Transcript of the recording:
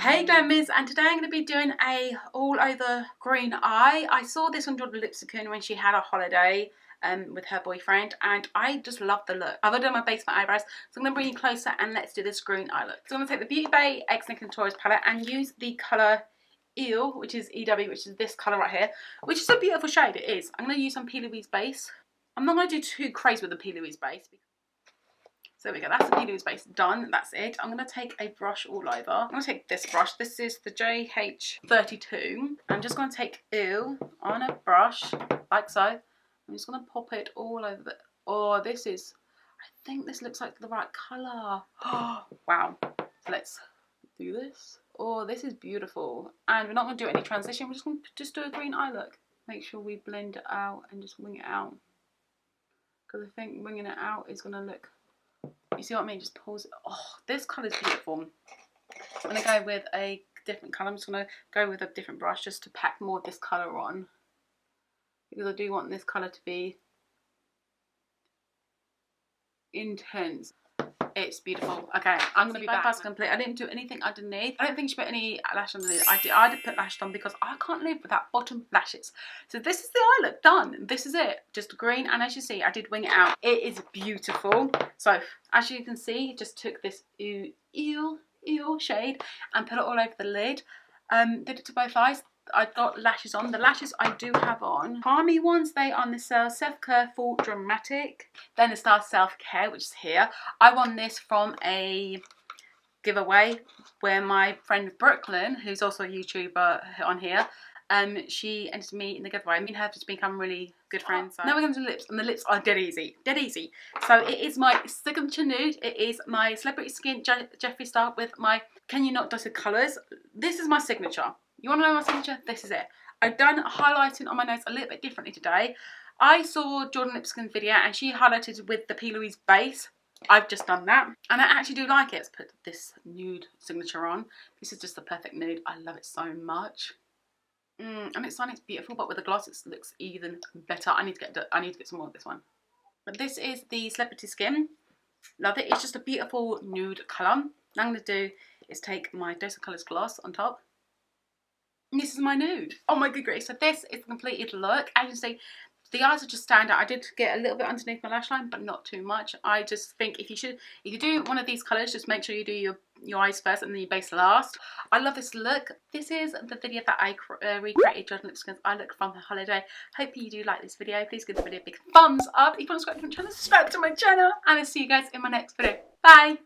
Hey Glammers, and today I'm going to be doing a all over green eye. I saw this on Jordan Lipscombe when she had a holiday with her boyfriend, and I just love the look. I've done my base for my eyebrows, so I'm going to bring you closer and let's do this green eye look. So I'm going to take the Beauty Bay X-Nick and Taurus palette and use the colour Eel, which is EW, which is this colour right here, which is a beautiful shade, it is. I'm going to use some P. Louise base. I'm not going to do too crazy with the P. Louise base. So there we go, that's the P. Louise base done, that's it. I'm going to take a brush all over. I'm going to take this brush, this is the JH32. I'm just going to take Eel on a brush, like so. I'm just going to pop it all over the, oh, this is, I think this looks like the right colour. Oh, wow. So let's do this. Oh, this is beautiful. And we're not going to do any transition, we're just going to do a green eye look. Make sure we blend it out and just wing it out. Because I think winging it out is going to look, you see what I mean? Just pulls it. Oh, this colour is beautiful. I'm going to go with a different colour. I'm just going to go with a different brush just to pack more of this colour on. Because I do want this colour to be intense. It's beautiful. Okay, I'm going to be back past complete. I didn't do anything underneath. I don't think she put any lash underneath. I did put lash on because I can't live without bottom lashes. So this is the eye look done. This is it. Just green, and as you see, I did wing it out. It is beautiful. So as you can see, just took this eel shade and put it all over the lid. Did it to both eyes. I got lashes on. The lashes I do have on, Harmy ones, they are on the Self Care Full Dramatic. Then the Star Self Care, which is here. I won this from a giveaway where my friend Brooklyn, who's also a YouTuber on here, she entered me in the giveaway. Me and her have just become really good friends. So. Now we're going to do the lips, and the lips are dead easy. Dead easy. So it is my signature nude. It is my Celebrity Skin Jeffree style with my Can You Not Dotted colours. This is my signature. You want to know my signature? This is it. I've done highlighting on my nose a little bit differently today. I saw Jordan Lipscombe's video and she highlighted with the P. Louise base. I've just done that. And I actually do like it. Let's put this nude signature on. This is just the perfect nude. I love it so much. And it's sunny, it's beautiful, but with the gloss it looks even better. I need to get some more of this one. But this is the Celebrity Skin. Love it. It's just a beautiful nude colour. What I'm going to do is take my Dose of Colours gloss on top. And this is my nude. Oh my good grief. So this is the completed look. As you can see, the eyes are just stand out. I did get a little bit underneath my lash line, but not too much. I just think if you do one of these colours, just make sure you do your eyes first and then your base last. I love this look. This is the video that I recreated Jordan Lipscombe's eye look from her holiday. Hope you do like this video. Please give the video a big thumbs up. If you want to subscribe to my channel, subscribe to my channel. And I'll see you guys in my next video. Bye.